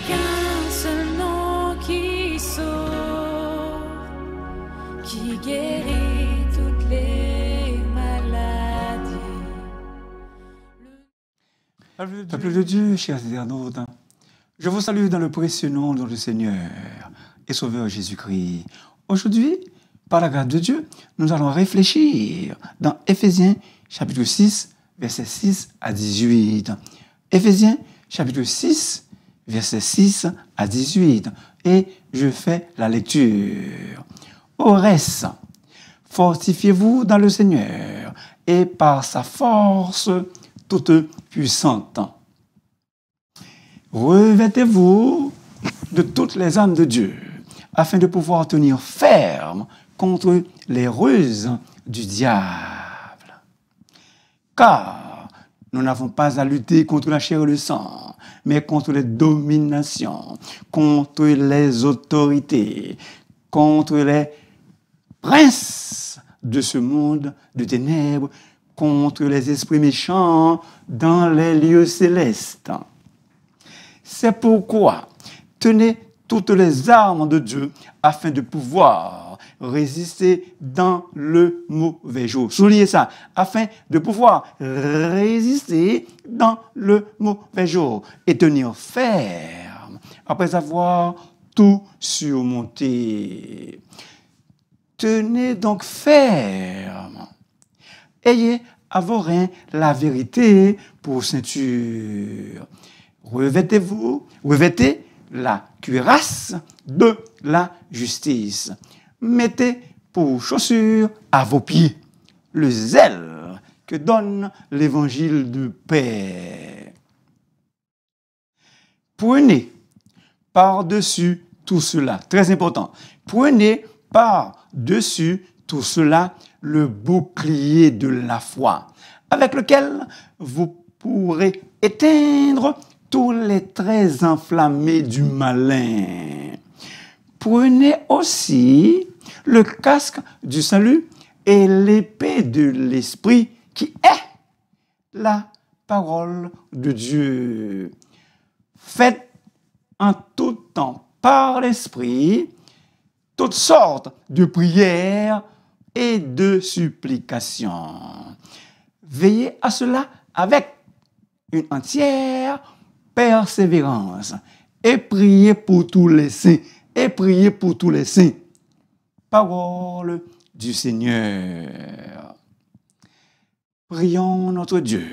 qu'un seul nom qui sauve, qui guérit toutes les maladies. Peuple de Dieu, chers internautes, je vous salue dans le précieux nom de notre Seigneur et Sauveur Jésus-Christ. Aujourd'hui, par la grâce de Dieu, nous allons réfléchir dans Éphésiens chapitre 6, versets 6 à 18. Éphésiens chapitre 6, versets 6 à 18. Et je fais la lecture. Au reste, fortifiez-vous dans le Seigneur et par sa force toute puissante. Revêtez-vous de toutes les armes de Dieu, afin de pouvoir tenir ferme contre les ruses du diable. Car nous n'avons pas à lutter contre la chair et le sang, mais contre les dominations, contre les autorités, contre les princes de ce monde de ténèbres, contre les esprits méchants dans les lieux célestes. C'est pourquoi tenez toutes les armes de Dieu afin de pouvoir résister dans le mauvais jour. Soulignez ça, afin de pouvoir résister dans le mauvais jour et tenir ferme après avoir tout surmonté. Tenez donc ferme. Ayez à vos reins la vérité pour ceinture. Revêtez la cuirasse de la justice. Mettez pour chaussure à vos pieds le zèle que donne l'évangile de paix. Prenez par-dessus tout cela, très important, prenez par-dessus tout cela le bouclier de la foi, avec lequel vous pourrez éteindre tous les traits enflammés du malin. Prenez aussi le casque du salut et l'épée de l'esprit qui est la parole de Dieu. Faites en tout temps par l'esprit toutes sortes de prières et de supplications. Veillez à cela avec une entière persévérance et priez pour tous les saints. Et priez pour tous les saints. Parole du Seigneur. Prions notre Dieu,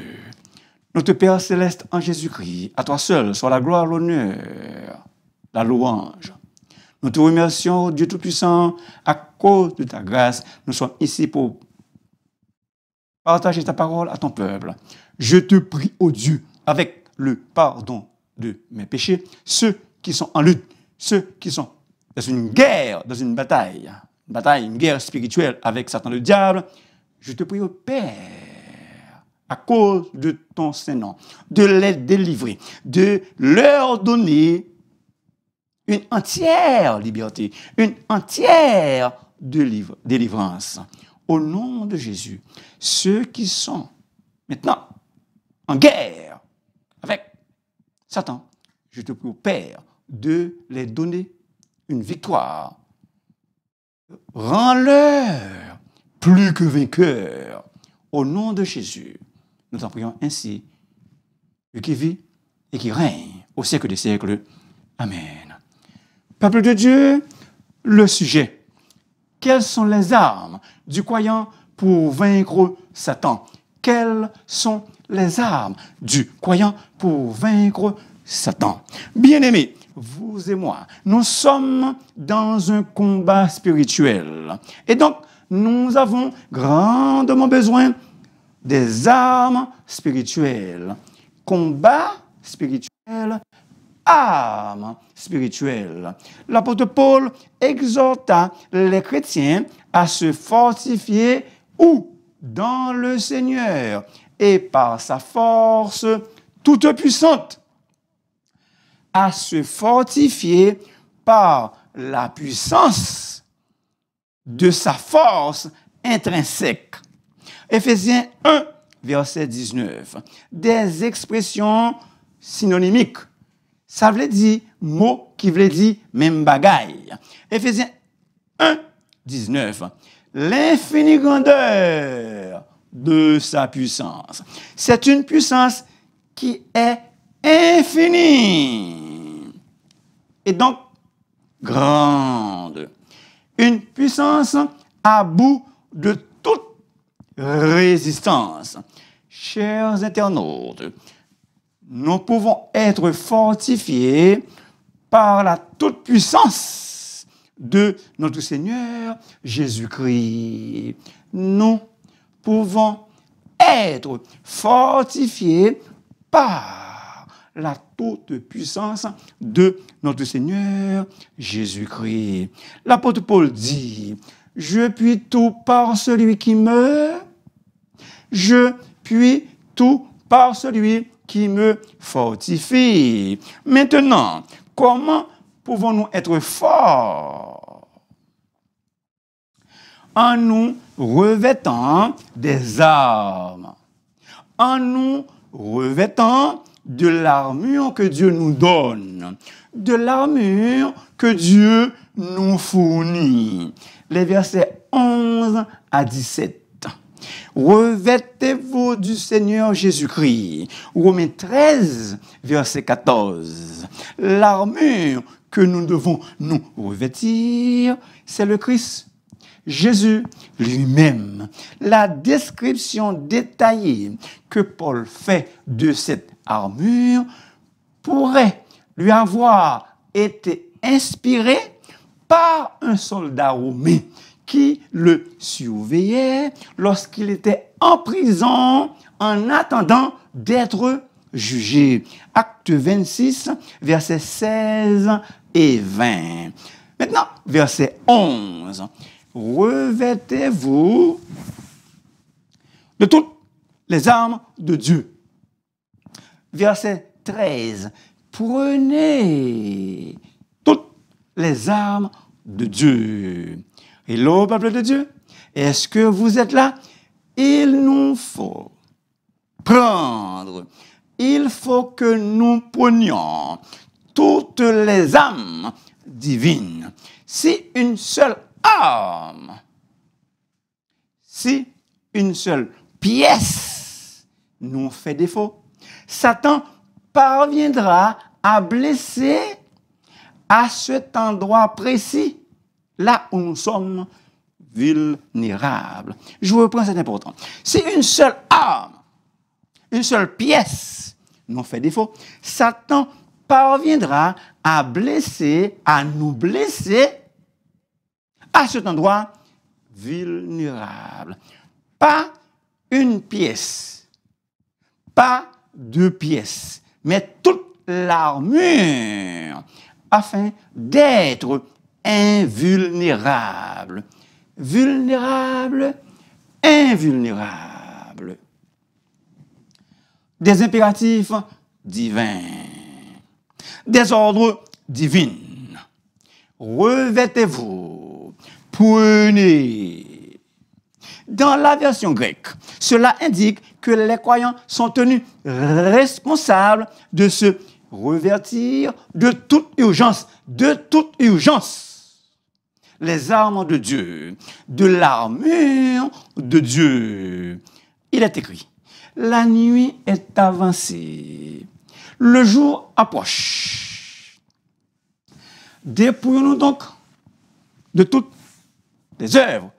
notre Père céleste en Jésus-Christ. À toi seul soit la gloire, l'honneur, la louange. Nous te remercions, Dieu Tout-Puissant, à cause de ta grâce. Nous sommes ici pour partager ta parole à ton peuple. Je te prie, ô Dieu, avec le pardon de mes péchés, ceux qui sont en lutte, ceux qui sont dans une guerre, dans une bataille, une guerre spirituelle avec Satan le diable, je te prie, ô Père, à cause de ton Saint-Nom, de les délivrer, de leur donner une entière liberté, une entière délivrance. Au nom de Jésus, ceux qui sont maintenant en guerre avec Satan, je te prie, au Père, de les donner une victoire. Rends-leur plus que vainqueurs. Au nom de Jésus, nous t'en prions ainsi, lui qui vit et qui règne au siècle des siècles. Amen. Peuple de Dieu, le sujet. Quelles sont les armes du croyant pour vaincre Satan? Quelles sont les armes du croyant pour vaincre Satan? Bien-aimés, vous et moi, nous sommes dans un combat spirituel. Et donc, nous avons grandement besoin des armes spirituelles. Combat spirituel, armes spirituelles. L'apôtre Paul exhorta les chrétiens à se fortifier où? Dans le Seigneur et par sa force toute puissante. À se fortifier par la puissance de sa force intrinsèque. Éphésiens 1, verset 19. Des expressions synonymiques Ça veut dire mot qui veut dire même bagaille. Éphésiens 1, 19. L'infinie grandeur de sa puissance. C'est une puissance qui est infinie. Et donc, grande. Une puissance à bout de toute résistance. Chers internautes, nous pouvons être fortifiés par la toute-puissance de notre Seigneur Jésus-Christ. Nous pouvons être fortifiés par la toute-puissance de notre Seigneur Jésus-Christ. L'apôtre Paul dit, « Je puis tout par celui qui me... Je puis tout par celui qui me fortifie. » Maintenant, comment pouvons-nous être forts? En nous revêtant des armes, en nous revêtant de l'armure que Dieu nous donne, de l'armure que Dieu nous fournit. Les versets 11 à 17. Revêtez-vous du Seigneur Jésus-Christ. Romains 13, verset 14. L'armure que nous devons nous revêtir, c'est le Christ. Jésus lui-même. La description détaillée que Paul fait de cette armure pourrait lui avoir été inspirée par un soldat romain qui le surveillait lorsqu'il était en prison en attendant d'être jugé. Acte 26, versets 16 et 20. Maintenant, verset 11. Revêtez-vous de toutes les armes de Dieu. Verset 13. Prenez toutes les armes de Dieu. Hello, peuple de Dieu. Est-ce que vous êtes là? Il nous faut prendre. Il faut que nous prenions toutes les armes divines. Si une seule arme, si une seule pièce nous fait défaut, Satan parviendra à blesser à cet endroit précis, là où nous sommes vulnérables. Je vous reprends, c'est important. Si une seule arme, une seule pièce nous fait défaut, Satan parviendra à blesser, à nous blesser à cet endroit vulnérable. Pas une pièce, pas deux pièces, mais toute l'armure afin d'être invulnérable. Vulnérable, invulnérable. Des impératifs divins, des ordres divins. Revêtez-vous, prenez. Dans la version grecque, cela indique que les croyants sont tenus responsables de se revêtir de toute urgence, les armes de Dieu, de l'armure de Dieu. Il est écrit, la nuit est avancée, le jour approche. Dépouillons-nous donc de toutes les œuvres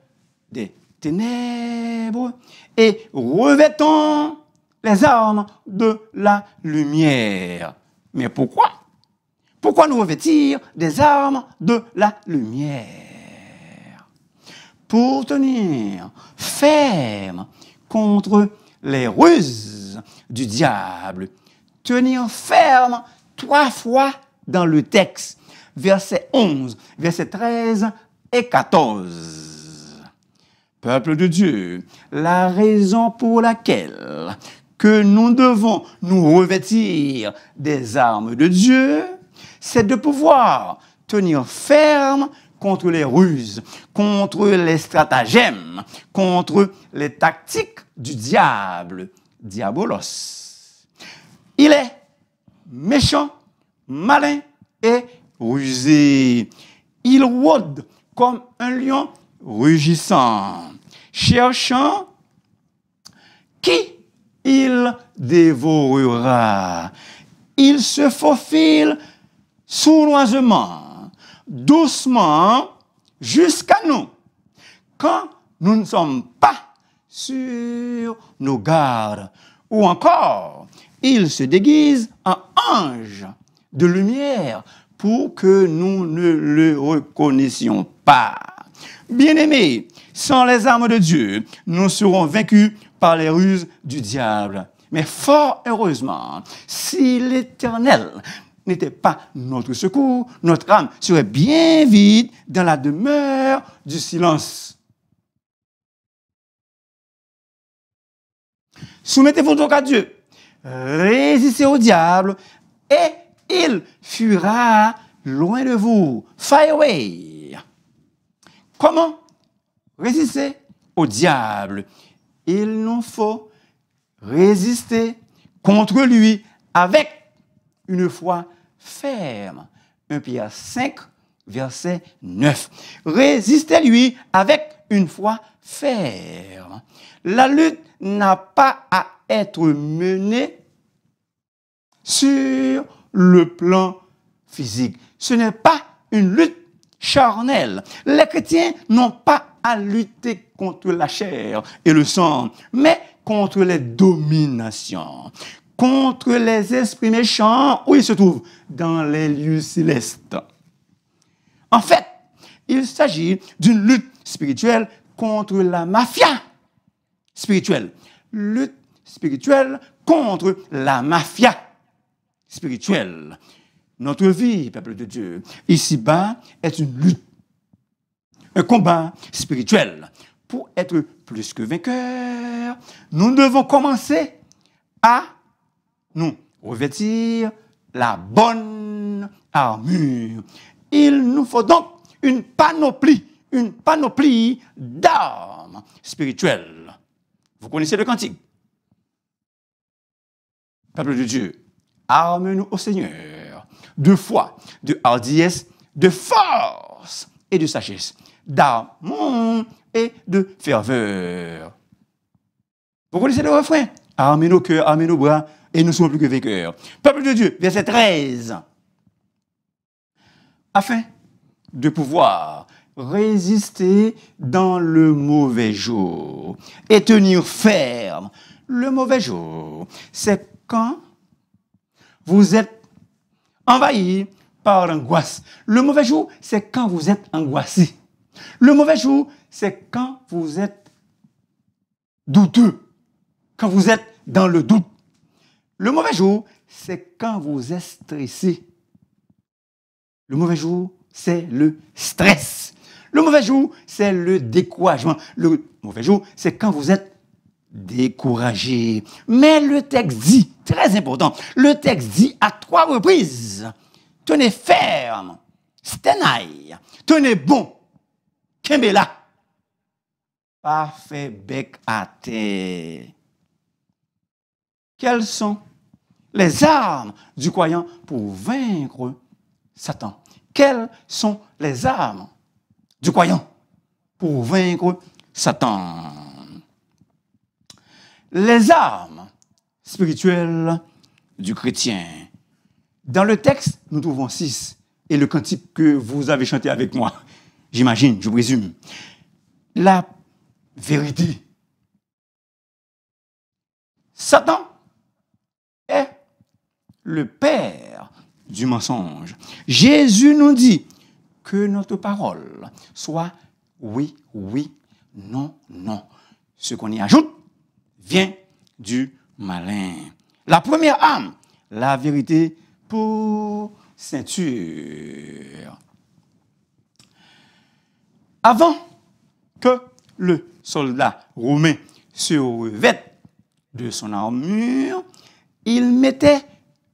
des ténèbres et revêtons les armes de la lumière. Mais pourquoi? Pourquoi nous revêtir des armes de la lumière? Pour tenir ferme contre les ruses du diable. Tenir ferme 3 fois dans le texte. Verset 11, verset 13 et 14. Peuple de Dieu, la raison pour laquelle que nous devons nous revêtir des armes de Dieu, c'est de pouvoir tenir ferme contre les ruses, contre les stratagèmes, contre les tactiques du diable, diabolos. Il est méchant malin et rusé. Il rôde comme un lion rugissant, cherchant qui il dévorera. Il se faufile sournoisement, doucement, jusqu'à nous, quand nous ne sommes pas sur nos gardes. Ou encore, il se déguise en ange de lumière pour que nous ne le reconnaissions pas. Bien-aimés, sans les armes de Dieu, nous serons vaincus par les ruses du diable. Mais fort heureusement, si l'Éternel n'était pas notre secours, notre âme serait bien vide dans la demeure du silence. Soumettez-vous donc à Dieu, résistez au diable et il fuira loin de vous. Fire away. Comment résister au diable? Il nous faut résister contre lui avec une foi ferme. 1 Pierre 5, verset 9. Résistez-lui avec une foi ferme. La lutte n'a pas à être menée sur le plan physique. Ce n'est pas une lutte charnelle. Les chrétiens n'ont pas à lutter contre la chair et le sang, mais contre les dominations, contre les esprits méchants, où ils se trouvent, dans les lieux célestes. En fait, il s'agit d'une lutte spirituelle contre la mafia spirituelle. Lutte spirituelle contre la mafia spirituelle. Notre vie, peuple de Dieu, ici-bas, est une lutte, un combat spirituel. Pour être plus que vainqueurs, nous devons commencer à nous revêtir la bonne armure. Il nous faut donc une panoplie d'armes spirituelles. Vous connaissez le cantique. Peuple de Dieu, arme-nous au Seigneur de foi, de hardiesse, de force et de sagesse, d'amour et de ferveur. Vous connaissez le refrain? Armez nos cœurs, armez nos bras, et nous sommes plus que vainqueurs. Peuple de Dieu, verset 13. Afin de pouvoir résister dans le mauvais jour et tenir ferme. Le mauvais jour, c'est quand vous êtes envahi par l'angoisse. Le mauvais jour, c'est quand vous êtes angoissé. Le mauvais jour, c'est quand vous êtes douteux, quand vous êtes dans le doute. Le mauvais jour, c'est quand vous êtes stressé. Le mauvais jour, c'est le stress. Le mauvais jour, c'est le découragement. Le mauvais jour, c'est quand vous êtes découragé. Mais le texte dit, très important, le texte dit à 3 reprises, tenez ferme, stenaille, tenez bon, kembela, parfait bec à terre. Quelles sont les armes du croyant pour vaincre Satan? Quelles sont les armes du croyant pour vaincre Satan? Les armes spirituelles du chrétien. Dans le texte, nous trouvons 6. Et le cantique que vous avez chanté avec moi, j'imagine, je présume. La vérité. Satan est le père du mensonge. Jésus nous dit que notre parole soit oui, oui, non, non. Ce qu'on y ajoute vient du malin. La première arme, la vérité pour ceinture. Avant que le soldat romain se revête de son armure, il mettait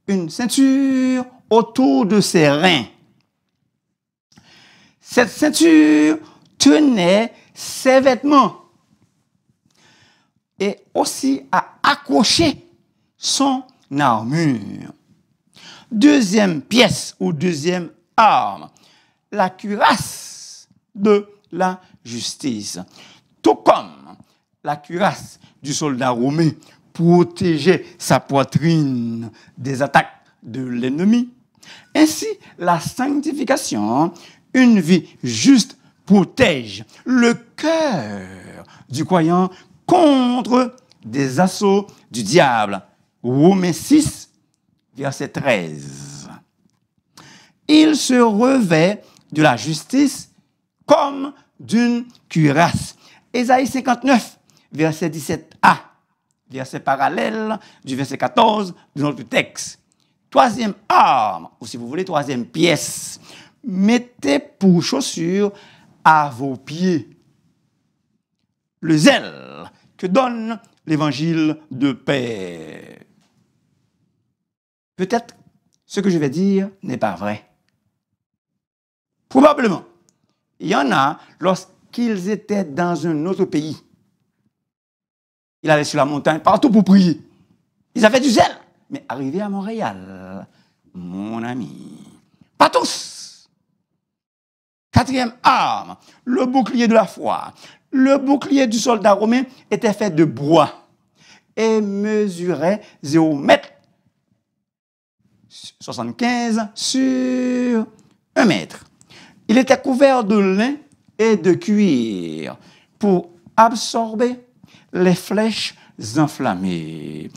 une ceinture autour de ses reins. Cette ceinture tenait ses vêtements et aussi à accrocher son armure. Deuxième pièce ou deuxième arme, la cuirasse de la justice. Tout comme la cuirasse du soldat romain protégeait sa poitrine des attaques de l'ennemi, ainsi la sanctification, une vie juste, protège le cœur du croyant contre des assauts du diable. Romains 6, verset 13. Il se revêt de la justice comme d'une cuirasse. Ésaïe 59, verset 17a, verset parallèle du verset 14 de notre texte. Troisième arme, ou si vous voulez, troisième pièce, mettez pour chaussure à vos pieds le zèle que donne l'évangile de paix. Peut-être ce que je vais dire n'est pas vrai. Probablement. Il y en a, lorsqu'ils étaient dans un autre pays, ils allaient sur la montagne, partout pour prier. Ils avaient du zèle. Mais arrivés à Montréal, mon ami, pas tous. Quatrième arme, le bouclier de la foi. Le bouclier du soldat romain était fait de bois et mesurait 0,75 m sur 1 mètre. Il était couvert de lin et de cuir pour absorber les flèches enflammées.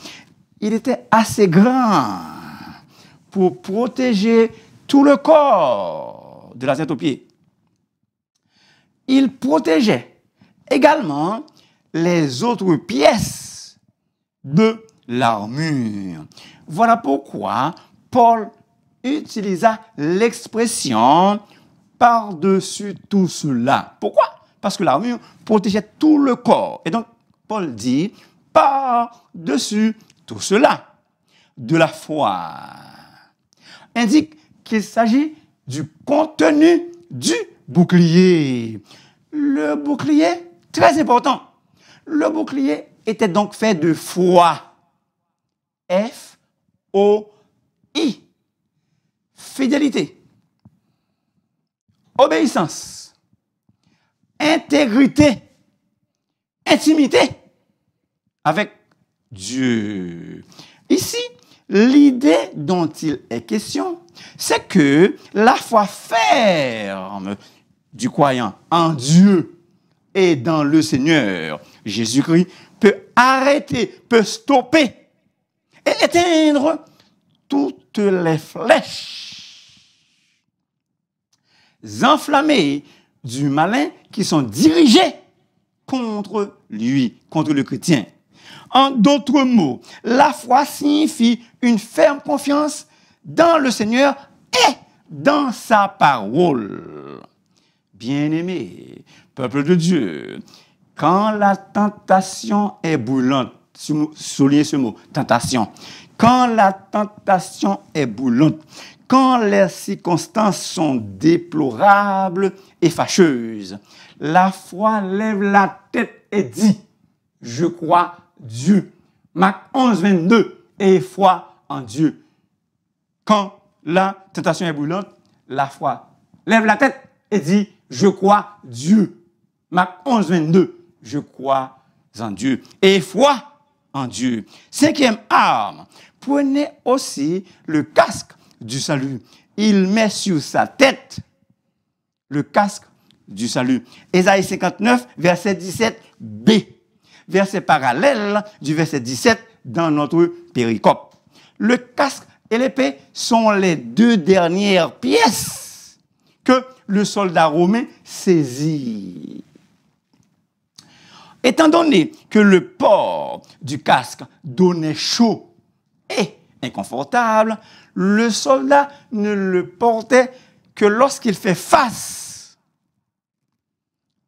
Il était assez grand pour protéger tout le corps de la tête aux pieds. Il protégeait également les autres pièces de l'armure. Voilà pourquoi Paul utilisa l'expression par-dessus tout cela. Pourquoi? Parce que l'armure protégeait tout le corps. Et donc, Paul dit par-dessus tout cela, de la foi, indique qu'il s'agit du contenu du bouclier. Le bouclier, très important, le bouclier était donc fait de foi. F-O-I. Fidélité, obéissance, intégrité, intimité avec Dieu. Ici, l'idée dont il est question, c'est que la foi ferme du croyant en Dieu et dans le Seigneur Jésus-Christ peut arrêter, peut stopper et éteindre toutes les flèches enflammées du malin qui sont dirigées contre lui, contre le chrétien. En d'autres mots, la foi signifie une ferme confiance dans le Seigneur et dans sa parole. Bien-aimés, peuple de Dieu, quand la tentation est brûlante, soulignez ce mot, tentation, quand la tentation est brûlante, quand les circonstances sont déplorables et fâcheuses, la foi lève la tête et dit, je crois Dieu. Marc 11, 22, et foi en Dieu. Quand la tentation est brûlante, la foi lève la tête et dit, je crois Dieu. Marc 11, 22, je crois en Dieu. Et foi en Dieu. Cinquième arme, prenez aussi le casque du salut. Il met sur sa tête le casque du salut. Ésaïe 59, verset 17b. Verset parallèle du verset 17 dans notre péricope. Le casque et l'épée sont les deux dernières pièces que le soldat romain saisit. Étant donné que le port du casque donnait chaud et inconfortable, le soldat ne le portait que lorsqu'il fait face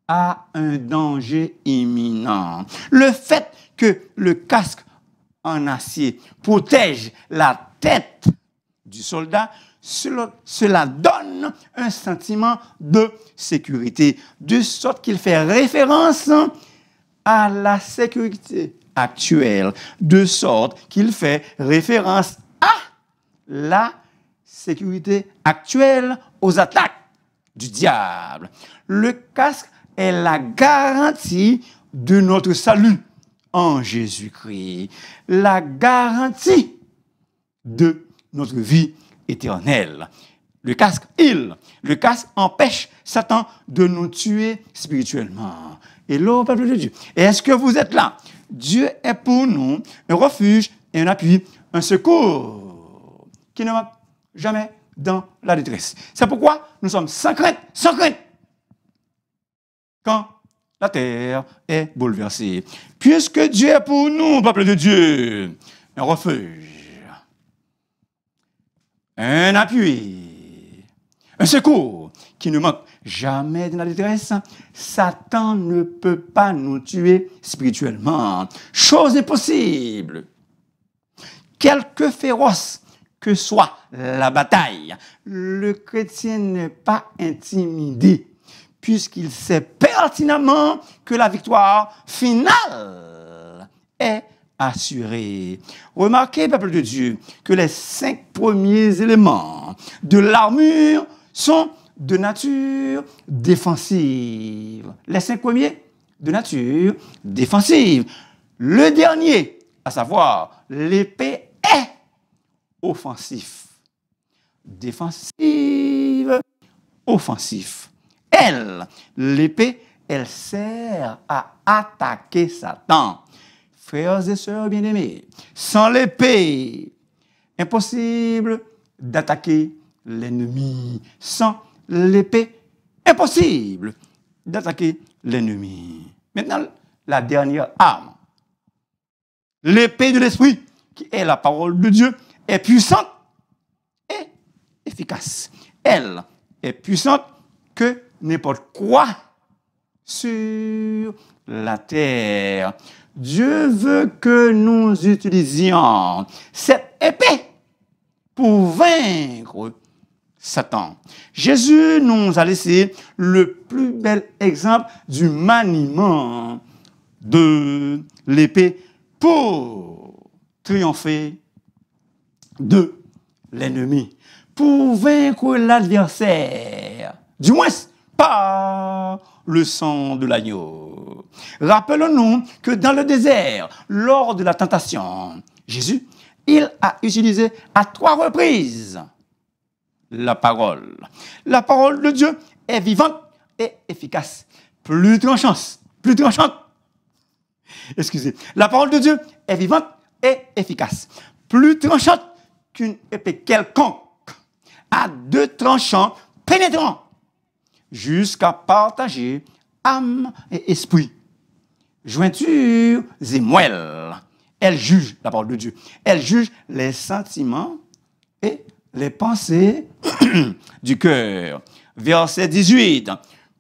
à un danger imminent. Le fait que le casque en acier protège la tête du soldat, cela donne un sentiment de sécurité, de sorte qu'il fait référence à la sécurité actuelle, de sorte qu'il fait référence à la sécurité actuelle aux attaques du diable. Le casque est la garantie de notre salut en Jésus-Christ, la garantie de notre vie éternelle. Le casque empêche Satan de nous tuer spirituellement. Et là, peuple de Dieu, est-ce que vous êtes là? Dieu est pour nous un refuge et un appui, un secours qui ne manque jamais dans la détresse. C'est pourquoi nous sommes sans crainte, quand la terre est bouleversée. Puisque Dieu est pour nous, peuple de Dieu, un refuge, un appui, un secours qui ne manque jamais dans la détresse, Satan ne peut pas nous tuer spirituellement. Chose impossible. Quelque féroce que soit la bataille, le chrétien n'est pas intimidé, puisqu'il sait pertinemment que la victoire finale est assurée. Remarquez, peuple de Dieu, que les 5 premiers éléments de l'armure sont de nature défensive. Les 5 premiers de nature défensive. Le dernier, à savoir l'épée, est offensif. Défensive, offensif. L'épée, elle sert à attaquer Satan. Frères et sœurs bien-aimés, sans l'épée, impossible d'attaquer l'ennemi. Sans l'épée, impossible d'attaquer l'ennemi. Maintenant, la dernière arme. L'épée de l'esprit, qui est la parole de Dieu, est puissante et efficace. Elle est puissante que n'importe quoi sur la terre. Dieu veut que nous utilisions cette épée pour vaincre Satan. Jésus nous a laissé le plus bel exemple du maniement de l'épée pour triompher de l'ennemi, pour vaincre l'adversaire, du moins par le sang de l'agneau. Rappelons-nous que dans le désert, lors de la tentation, Jésus, il a utilisé à 3 reprises la parole. La parole de Dieu est vivante et efficace, plus tranchante. Excusez. La parole de Dieu est vivante et efficace, plus tranchante qu'une épée quelconque, à 2 tranchants pénétrants, jusqu'à partager âme et esprit, jointures et moelle. Elle juge, la parole de Dieu, elle juge les sentiments et les pensées du cœur. Verset 18,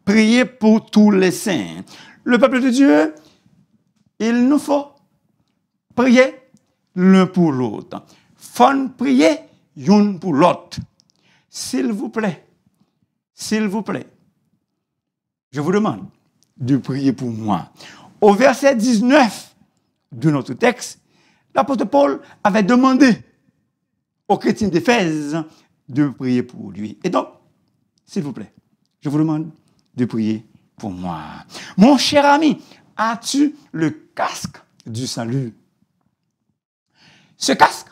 priez pour tous les saints. Le peuple de Dieu, il nous faut prier l'un pour l'autre. Faut prier l'un pour l'autre. S'il vous plaît, je vous demande de prier pour moi. Au verset 19 de notre texte, l'apôtre Paul avait demandé aux chrétiens d'Éphèse de prier pour lui. Et donc, s'il vous plaît, je vous demande de prier pour moi. Mon cher ami, as-tu le casque du salut? Ce casque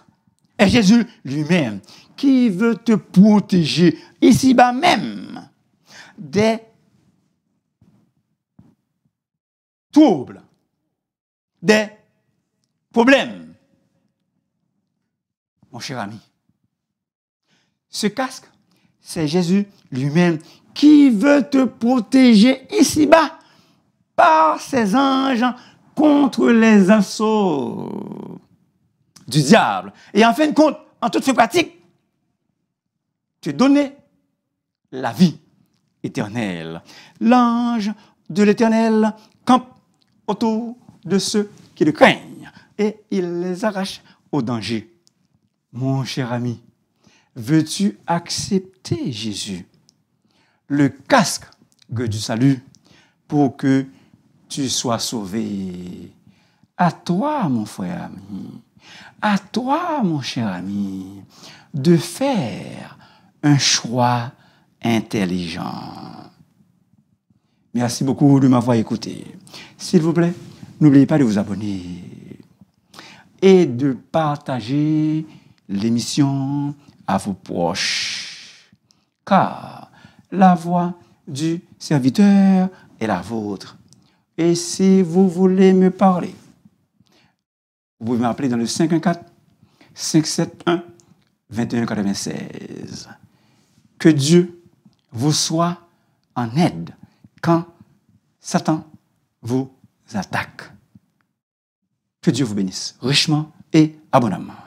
est Jésus lui-même qui veut te protéger ici-bas même des troubles, des problèmes. Mon cher ami, ce casque, c'est Jésus lui-même qui veut te protéger ici-bas par ses anges contre les assauts du diable. Et en fin de compte, en toute fin pratique, te donner la vie éternelle. L'ange de l'Éternel campe autour de ceux qui le craignent et il les arrache au danger. Mon cher ami, veux-tu accepter Jésus, le casque du salut, pour que tu sois sauvé? À toi, mon frère ami, à toi, mon cher ami, de faire un choix intelligent. Merci beaucoup de m'avoir écouté. S'il vous plaît, n'oubliez pas de vous abonner et de partager l'émission à vos proches, car la voix du serviteur est la vôtre. Et si vous voulez me parler, vous pouvez m'appeler dans le 514-571-2196. Que Dieu vous soit en aide quand Satan vous attaque. Que Dieu vous bénisse richement et abondamment.